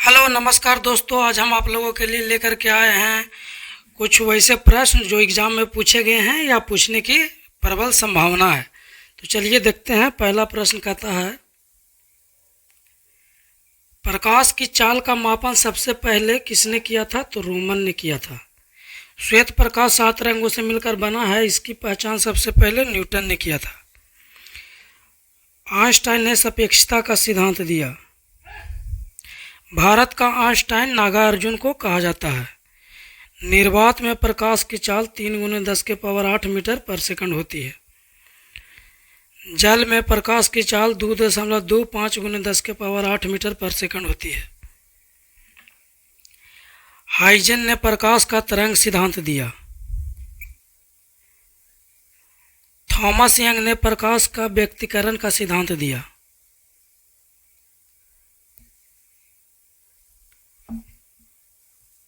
Hello नमस्कार दोस्तों, आज हम आप लोगों के लिए लेकर के आए हैं कुछ वैसे प्रश्न जो एग्ज़ाम में पूछे गए हैं या पूछने की प्रबल संभावना है। तो चलिए देखते हैं। पहला प्रश्न कहता है, प्रकाश की चाल का मापन सबसे पहले किसने किया था? तो रोमन ने किया था। श्वेत प्रकाश 7 रंगों से मिलकर बना है, इसकी पहचान सबसे पहले न्यूटन ने किया था। आइंस्टाइन ने सापेक्षता का सिद्धांत दिया। भारत का आइंस्टाइन नागार्जुन को कहा जाता है। निर्वात में प्रकाश की चाल 3 × 10⁸ मीटर पर सेकंड होती है। जल में प्रकाश की चाल 2.25 × 10⁸ मीटर पर सेकंड होती है। हाइजन ने प्रकाश का तरंग सिद्धांत दिया। थॉमस यंग ने प्रकाश का व्यक्तीकरण का सिद्धांत दिया।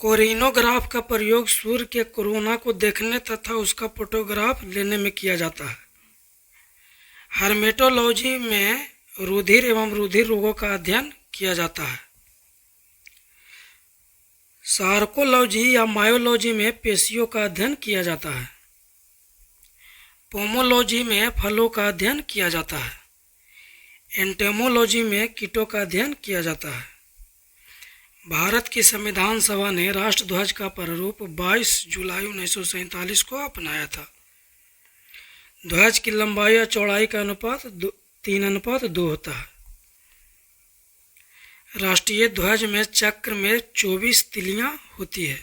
कोरिनोग्राफ का प्रयोग सूर्य के कोरोना को देखने तथा उसका फोटोग्राफ लेने में किया जाता है। हर्मेटोलॉजी में रुधिर एवं रुधिर रोगों का अध्ययन किया जाता है। सार्कोलॉजी या मायोलॉजी में पेशियों का अध्ययन किया जाता है। पोमोलॉजी में फलों का अध्ययन किया जाता है। एंटेमोलॉजी में कीटों का अध्ययन किया जाता है। भारत की संविधान सभा ने राष्ट्रध्वज का प्रारूप 22 जुलाई 1947 को अपनाया था। ध्वज की लंबाई और चौड़ाई का अनुपात 3:2 होता है। राष्ट्रीय ध्वज में चक्र में 24 तिलियां होती है।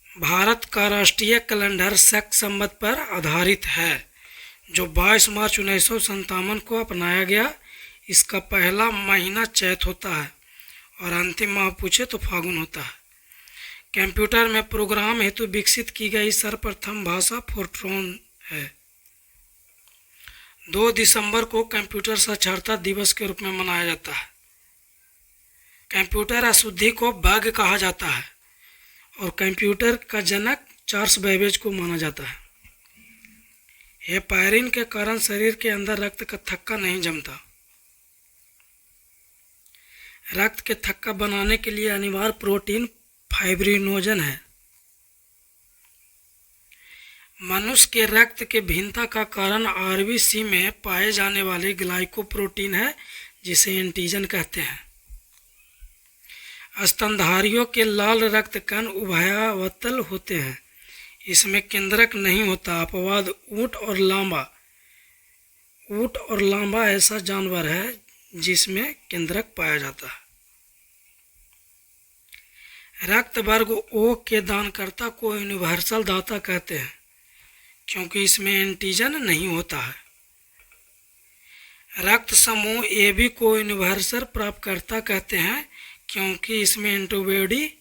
भारत का राष्ट्रीय कैलेंडर शक संवत पर आधारित है, जो 22 मार्च 1957 को अपनाया गया। इसका पहला महीना चैत होता है और अंतिम माह पूछे तो फागुन होता है। कंप्यूटर में प्रोग्राम हेतु विकसित की गई सर्वप्रथम भाषा फोर्ट्रॉन है। 2 दिसंबर को कंप्यूटर साक्षरता दिवस के रूप में मनाया जाता है। कंप्यूटर अशुद्धि को बग कहा जाता है और कंप्यूटर का जनक चार्ल्स बेबेज को माना जाता है। हेपारिन के कारण शरीर के अंदर रक्त का थक्का नहीं जमता। रक्त के थक्का बनाने के लिए अनिवार्य प्रोटीन फाइब्रिनोजन है। मनुष्य के रक्त के भिन्नता का कारण आरबीसी में पाए जाने वाले ग्लाइकोप्रोटीन है, जिसे एंटीजन कहते हैं। स्तनधारियों के लाल रक्त कण उभयावतल होते हैं। इसमें केंद्रक नहीं होता। अपवाद ऊंट और लांबा ऐसा जानवर है जिसमें केंद्रक पाया जाता है। रक्त वर्ग ओ के दानकर्ता को यूनिवर्सल दाता कहते हैं, क्योंकि इसमें एंटीजन नहीं होता है। रक्त समूह ए बी को यूनिवर्सल प्राप्तकर्ता कहते हैं, क्योंकि इसमें एंटीबॉडी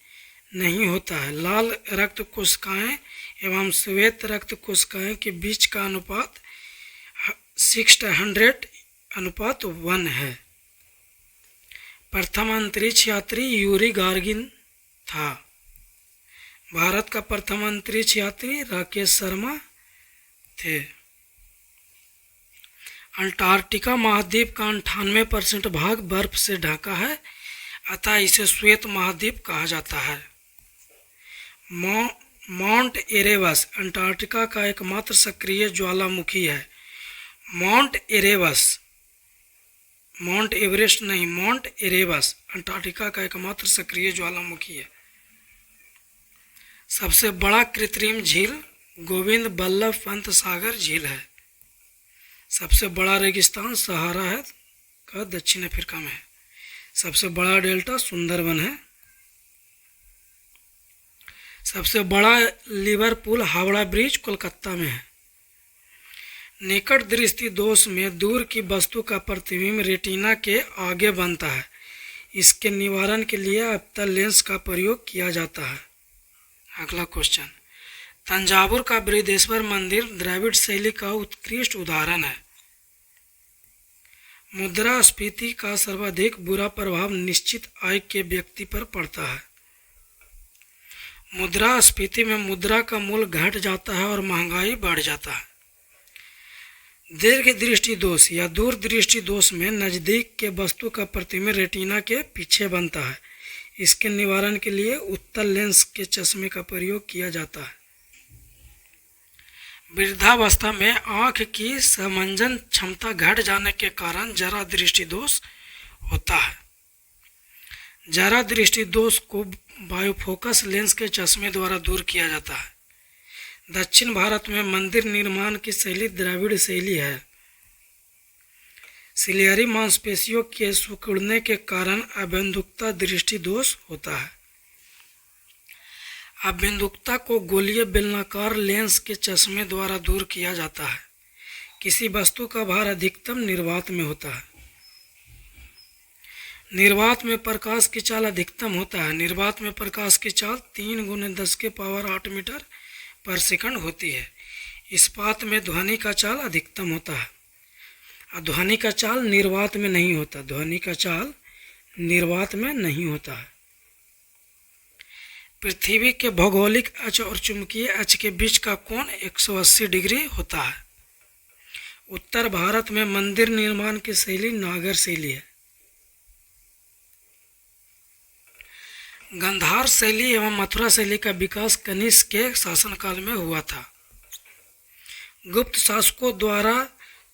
नहीं होता है। लाल रक्त कोशिकाएं एवं श्वेत रक्त कोशिकाएं के बीच का अनुपात 6:100:1 है। प्रथम अंतरिक्ष यात्री यूरी गार्गिन था। भारत का प्रथम अंतरिक्ष यात्री राकेश शर्मा थे। अंटार्कटिका महाद्वीप का 98% भाग बर्फ से ढका है, अतः इसे श्वेत महाद्वीप कहा जाता है। माउंट एरेबस अंटार्कटिका का एकमात्र सक्रिय ज्वालामुखी है। माउंट एवरेस्ट नहीं, माउंट एरेबस अंटार्कटिका का एकमात्र सक्रिय ज्वालामुखी है। सबसे बड़ा कृत्रिम झील गोविंद बल्लभ पंत सागर झील है। सबसे बड़ा रेगिस्तान सहारा है का दक्षिण अफ्रीका में है। सबसे बड़ा डेल्टा सुंदरबन है। सबसे बड़ा लिवरपूल हावड़ा ब्रिज कोलकाता में है। निकट दृष्टि दोष में दूर की वस्तु का प्रतिबिंब रेटिना के आगे बनता है। इसके निवारण के लिए अवतल लेंस का प्रयोग किया जाता है। अगला क्वेश्चन, तंजावुर का बृहदेश्वर मंदिर द्रविड़ शैली का उत्कृष्ट उदाहरण है। मुद्रास्फीति का सर्वाधिक बुरा प्रभाव निश्चित आय के व्यक्ति पर पड़ता है। मुद्रास्फीति में मुद्रा का मूल्य घट जाता है और महंगाई बढ़ जाता है। दीर्घ दृष्टि दोष या दूर दृष्टि दोष में नज़दीक के वस्तु का प्रतिबिंब रेटिना के पीछे बनता है। इसके निवारण के लिए उत्तल लेंस के चश्मे का प्रयोग किया जाता है। वृद्धावस्था में आँख की समंजन क्षमता घट जाने के कारण जरा दृष्टि दोष होता है। जरा दृष्टि दोष को बायोफोकस लेंस के चश्मे द्वारा दूर किया जाता है। दक्षिण भारत में मंदिर निर्माण की शैली द्रविड़ शैली है। सिलियरी मांसपेशियों के सिकुड़ने के कारण अबिंदुकता दृष्टि दोष होता है। अबिंदुकता को गोलीय बेलनाकार लेंस के चश्मे द्वारा दूर किया जाता है। किसी वस्तु का भार अधिकतम निर्वात में होता है। निर्वात में प्रकाश की चाल अधिकतम होता है। निर्वात में प्रकाश की चाल 3×10⁸ मीटर पर सेकंड होती है। इस्पात में ध्वनि का चाल अधिकतम होता है। ध्वनि का चाल निर्वात में नहीं होता। ध्वनि का चाल निर्वात में नहीं होता है। पृथ्वी के भौगोलिक अक्ष और चुंबकीय अक्ष के बीच का कोण 180 डिग्री होता है। उत्तर भारत में मंदिर निर्माण की शैली नागर शैली है। गांधार शैली एवं मथुरा शैली का विकास कनिष्क के शासनकाल में हुआ था। गुप्त शासकों द्वारा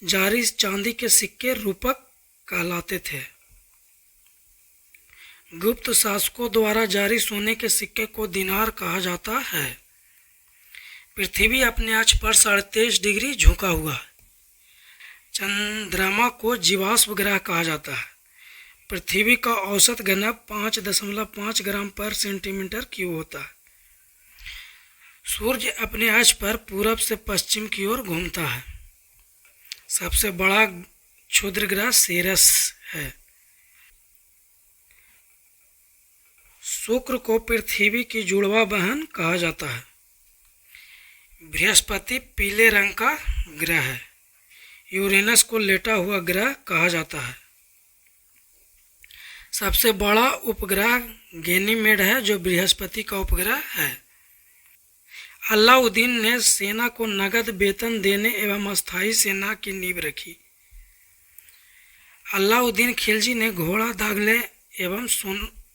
जारी चांदी के सिक्के रूपक कहलाते थे। गुप्त शासकों द्वारा जारी सोने के सिक्के को दिनार कहा जाता है। पृथ्वी अपने अक्ष पर 23.5 डिग्री झुका हुआ है। चंद्रमा को जीवाश्म ग्रह कहा जाता है। पृथ्वी का औसत घनत्व 5.5 ग्राम पर सेंटीमीटर क्यूब होता है। सूर्य अपने अक्ष पर पूरब से पश्चिम की ओर घूमता है। सबसे बड़ा क्षुद्र ग्रह सेरस है। शुक्र को पृथ्वी की जुड़वा बहन कहा जाता है। बृहस्पति पीले रंग का ग्रह है। यूरेनस को लेटा हुआ ग्रह कहा जाता है। सबसे बड़ा उपग्रह गैनीमेड है जो बृहस्पति का उपग्रह है। अलाउद्दीन ने सेना को नगद वेतन देने एवं अस्थायी सेना की नींव रखी। अलाउद्दीन खिलजी ने घोड़ा दागने एवं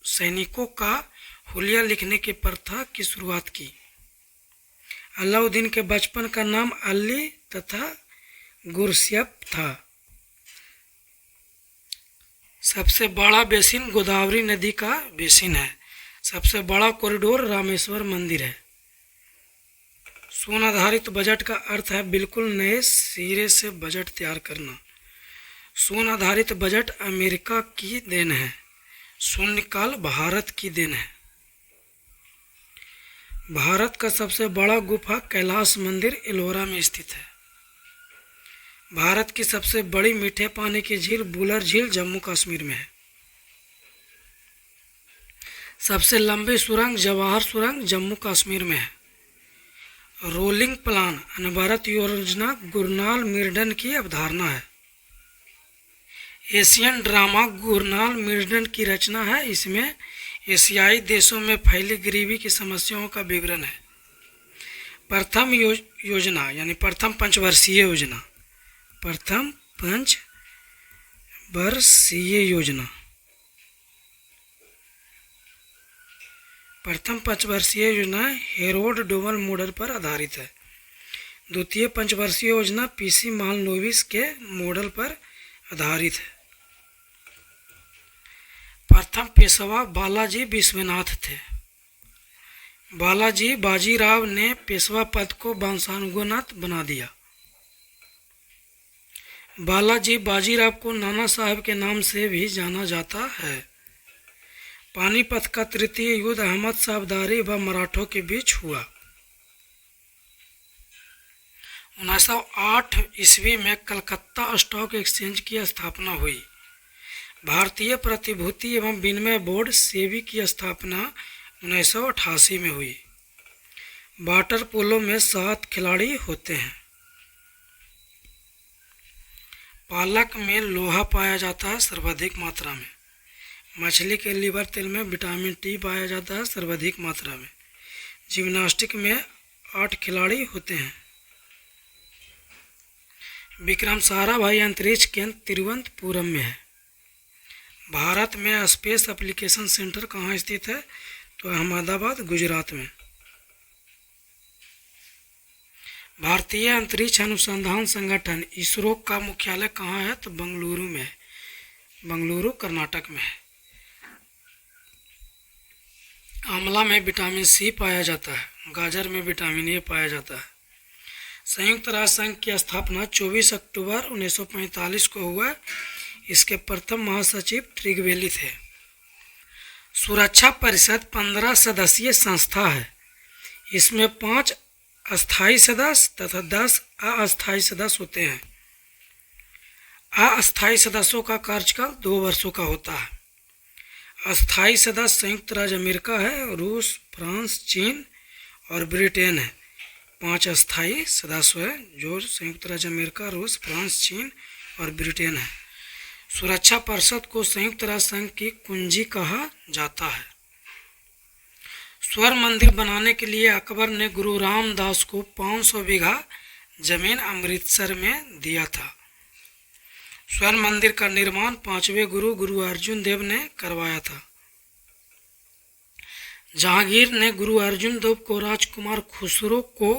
सैनिकों का हुलिया लिखने की प्रथा की शुरुआत की। अलाउद्दीन के बचपन का नाम अली तथा गुरसियप था। सबसे बड़ा बेसिन गोदावरी नदी का बेसिन है। सबसे बड़ा कॉरिडोर रामेश्वर मंदिर है। शून्य आधारित बजट का अर्थ है बिल्कुल नए सिरे से बजट तैयार करना। शून्य आधारित बजट अमेरिका की देन है। शून्यकाल भारत की देन है। भारत का सबसे बड़ा गुफा कैलाश मंदिर एलोरा में स्थित है। भारत की सबसे बड़ी मीठे पानी की झील बुलर झील जम्मू कश्मीर में है। सबसे लंबी सुरंग जवाहर सुरंग जम्मू कश्मीर में है। रोलिंग प्लान अनवरत योजना गुरनाल मिर्डन की अवधारणा है। एशियन ड्रामा गुरनाल मिर्डन की रचना है। इसमें एशियाई देशों में फैली गरीबी की समस्याओं का विवरण है। प्रथम योजना यानी प्रथम पंचवर्षीय योजना। प्रथम पंचवर्षीय योजना। प्रथम पंचवर्षीय योजना हेरोड डोवल मॉडल पर आधारित है। द्वितीय पंचवर्षीय योजना पीसी मालनोविस के मॉडल पर आधारित है। प्रथम पेशवा बालाजी विश्वनाथ थे। बालाजी बाजीराव ने पेशवा पद को वंशानुगत बना दिया। बालाजी बाजीराव को नाना साहब के नाम से भी जाना जाता है। पानीपत का तृतीय युद्ध अहमद साहबदारी व मराठों के बीच हुआ। 1908 ईस्वी में कलकत्ता स्टॉक एक्सचेंज की स्थापना हुई। भारतीय प्रतिभूति एवं विनिमय बोर्ड सेबी की स्थापना 1988 में हुई। वाटर पोलो में 7 खिलाड़ी होते हैं। पालक में लोहा पाया जाता है सर्वाधिक मात्रा में। मछली के लीवर तेल में विटामिन टी पाया जाता है सर्वाधिक मात्रा में। जिम्नास्टिक में 8 खिलाड़ी होते हैं। विक्रम साराभाई अंतरिक्ष केंद्र तिरुवनंतपुरम में है। भारत में स्पेस एप्लीकेशन सेंटर कहाँ स्थित है? तो अहमदाबाद, गुजरात में। भारतीय अंतरिक्ष अनुसंधान संगठन इसरो का मुख्यालय कहाँ है? तो बेंगलुरु में है। बेंगलुरु कर्नाटक में है। आंवला में विटामिन सी पाया जाता है। गाजर में विटामिन ए पाया जाता है। संयुक्त राष्ट्र संघ की स्थापना 24 अक्टूबर 1945 को हुआ। इसके प्रथम महासचिव ट्रिगवेली थे। सुरक्षा परिषद 15 सदस्यीय संस्था है। इसमें 5 अस्थायी सदस्य तथा 10 अस्थायी सदस्य होते हैं। अस्थायी सदस्यों का कार्यकाल 2 वर्षों का होता है। अस्थायी सदस्य संयुक्त राज्य अमेरिका है, रूस, फ्रांस, चीन और ब्रिटेन है। 5 अस्थायी सदस्य हैं जो संयुक्त राज्य अमेरिका, रूस, फ्रांस, चीन और ब्रिटेन है। सुरक्षा परिषद को संयुक्त राष्ट्र संघ की कुंजी कहा जाता है। स्वर्ण मंदिर बनाने के लिए अकबर ने गुरु रामदास को 500 बीघा जमीन अमृतसर में दिया था। स्वर्ण मंदिर का निर्माण 5वें गुरु अर्जुन देव ने करवाया था। जहांगीर ने गुरु अर्जुन देव को राजकुमार खुसरो को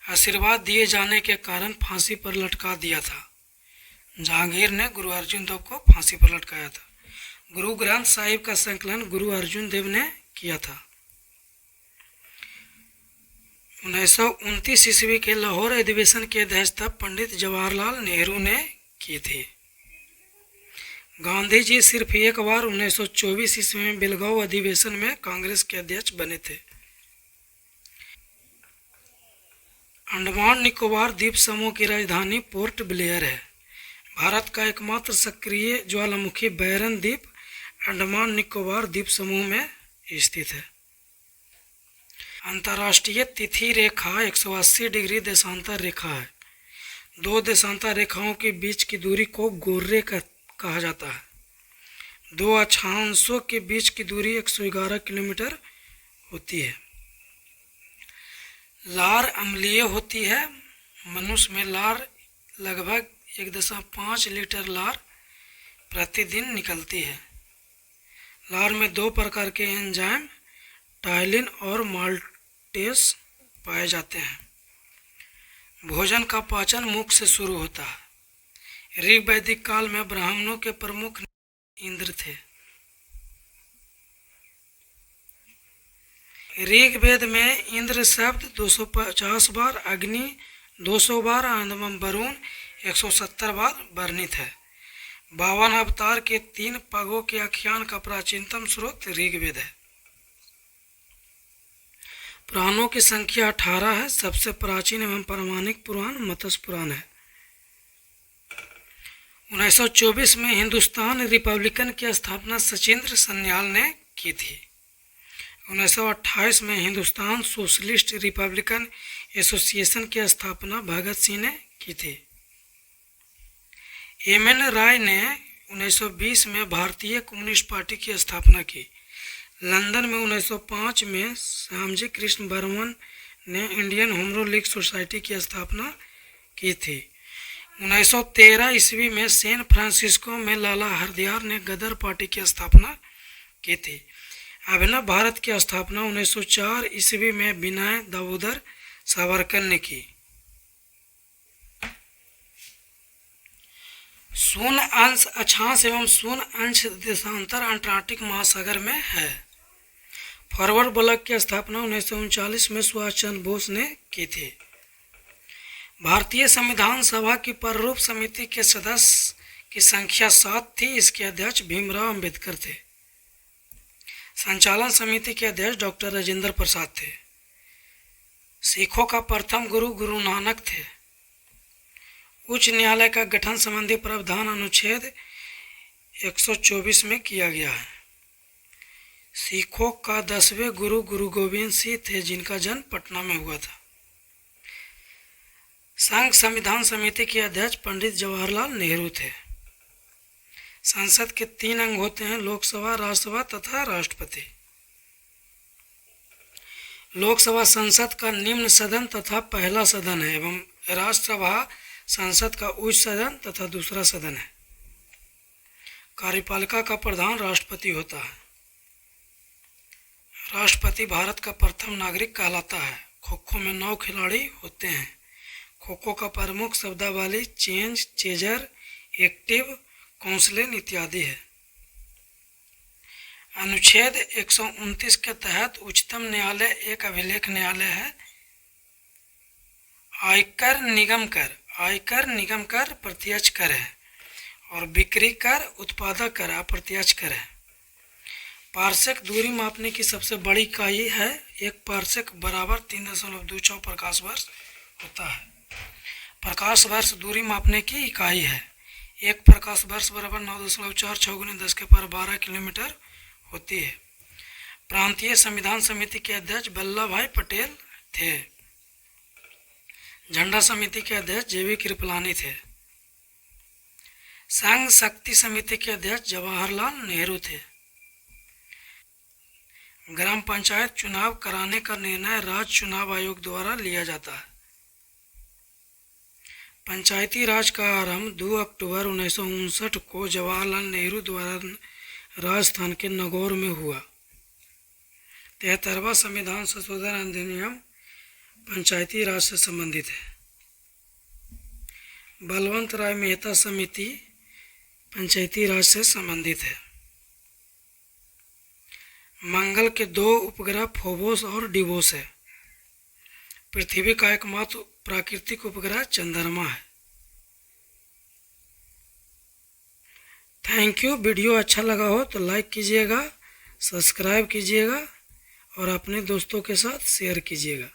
आशीर्वाद दिए जाने के कारण फांसी पर लटका दिया था। जहांगीर ने गुरु अर्जुन देव को फांसी पर लटकाया था। गुरु ग्रंथ साहिब का संकलन गुरु अर्जुन देव ने किया था। 1929 ईस्वी के लाहौर अधिवेशन की अध्यक्षता पंडित जवाहरलाल नेहरू ने की थी। गांधी जी सिर्फ एक बार 1924 ईस्वी में बेलगांव अधिवेशन में कांग्रेस के अध्यक्ष बने थे। अंडमान निकोबार द्वीप समूह की राजधानी पोर्ट ब्लेयर है। भारत का एकमात्र सक्रिय ज्वालामुखी बैरन द्वीप अंडमान निकोबार द्वीप समूह में स्थित है। अंतर्राष्ट्रीय तिथि रेखा 180 डिग्री देशांतर रेखा है। 2 देशांतर रेखाओं के बीच की दूरी को गोर्रे कहा जाता है। 2 अक्षांशों के बीच की दूरी 111 किलोमीटर होती है। लार अम्लीय होती है। मनुष्य में लार लगभग 1.5 लीटर लार प्रतिदिन निकलती है। लार में 2 प्रकार के एंजाइम टाइलिन और माल्टेस पाए जाते हैं। भोजन का पाचन मुख से शुरू होता है। ऋग वैदिक काल में ब्राह्मणों के प्रमुख इंद्र थे। ऋग्वेद में इंद्र शब्द 250 बार, अग्नि 200 बार एवं वरुण 170 बार वर्णित है। 52 अवतार के 3 पगों के आख्यान का प्राचीनतम स्रोत ऋग्वेद है। पुराणों की संख्या 18 है। सबसे प्राचीन एवं प्रामाणिक पुराण मत्स्य पुराण है। 1924 में हिंदुस्तान रिपब्लिकन की स्थापना सचिंद्र सन्याल ने की थी। 1928 में हिंदुस्तान सोशलिस्ट रिपब्लिकन एसोसिएशन की स्थापना भगत सिंह ने की थी। एम.एन. राय ने 1920 में भारतीय कम्युनिस्ट पार्टी की स्थापना की। लंदन में 1905 में श्यामजी कृष्ण बर्मन ने इंडियन होम लीग सोसाइटी की स्थापना की थी। 1913 ईस्वी में सैन फ्रांसिस्को में लाला हरदयाल ने गदर पार्टी की स्थापना की थी। अभिनव भारत की स्थापना 1904 ईस्वी में विनय दामोदर सावरकर ने की। शून्य अंश अक्षांश एवं शून्य अंश देशांतर अंटार्कटिक महासागर में है। फॉरवर्ड ब्लॉक की स्थापना 1939 में सुभाष चंद्र बोस ने की थी। भारतीय संविधान सभा की प्रारूप समिति के सदस्य की संख्या 7 थी। इसके अध्यक्ष भीमराव अंबेडकर थे। संचालन समिति के अध्यक्ष डॉक्टर राजेंद्र प्रसाद थे। सिखों का प्रथम गुरु नानक थे। उच्च न्यायालय का गठन संबंधी प्रावधान अनुच्छेद 124 में किया गया है। सिखों का 10वें गुरु गोविंद सिंह थे, जिनका जन्म पटना में हुआ था। संघ संविधान समिति के अध्यक्ष पंडित जवाहरलाल नेहरू थे। संसद के 3 अंग होते हैं, लोकसभा, राज्यसभा तथा राष्ट्रपति। लोकसभा संसद का निम्न सदन तथा पहला सदन है एवं राज्यसभा संसद का उच्च सदन तथा दूसरा सदन है। कार्यपालिका का प्रधान राष्ट्रपति होता है। राष्ट्रपति भारत का प्रथम नागरिक कहलाता है। खो खो में 9 खिलाड़ी होते हैं। खो खो का प्रमुख शब्दावली चेंज, चेजर, एक्टिव, काउंसलिंग इत्यादि है। अनुच्छेद 129 के तहत उच्चतम न्यायालय एक अभिलेख न्यायालय है। आयकर निगम कर प्रत्यक्ष कर है और बिक्री कर, उत्पादक कर अप्रत्यक्ष कर है। पार्सेक दूरी मापने की सबसे बड़ी इकाई है। एक पार्सेक बराबर 3.24 प्रकाश वर्ष होता है। प्रकाश वर्ष दूरी मापने की इकाई है। एक प्रकाश वर्ष बराबर 9.46 × 10⁻12 किलोमीटर होती है। प्रांतीय संविधान समिति के अध्यक्ष वल्लभ भाई पटेल थे। झंडा समिति के अध्यक्ष जेवी कृपलानी थे। संघ शक्ति समिति के अध्यक्ष जवाहरलाल नेहरू थे। ग्राम पंचायत चुनाव कराने का निर्णय राज्य चुनाव आयोग द्वारा लिया जाता है। पंचायती राज का आरंभ 2 अक्टूबर 1959 को जवाहरलाल नेहरू द्वारा राजस्थान के नागौर में हुआ। 73वां संविधान संशोधन अधिनियम पंचायती राज से संबंधित है। बलवंत राय मेहता समिति पंचायती राज से संबंधित है। मंगल के 2 उपग्रह फोबोस और डिवोस है। पृथ्वी का एकमात्र प्राकृतिक उपग्रह चंद्रमा है। Thank you. वीडियो अच्छा लगा हो तो लाइक कीजिएगा, सब्सक्राइब कीजिएगा और अपने दोस्तों के साथ शेयर कीजिएगा।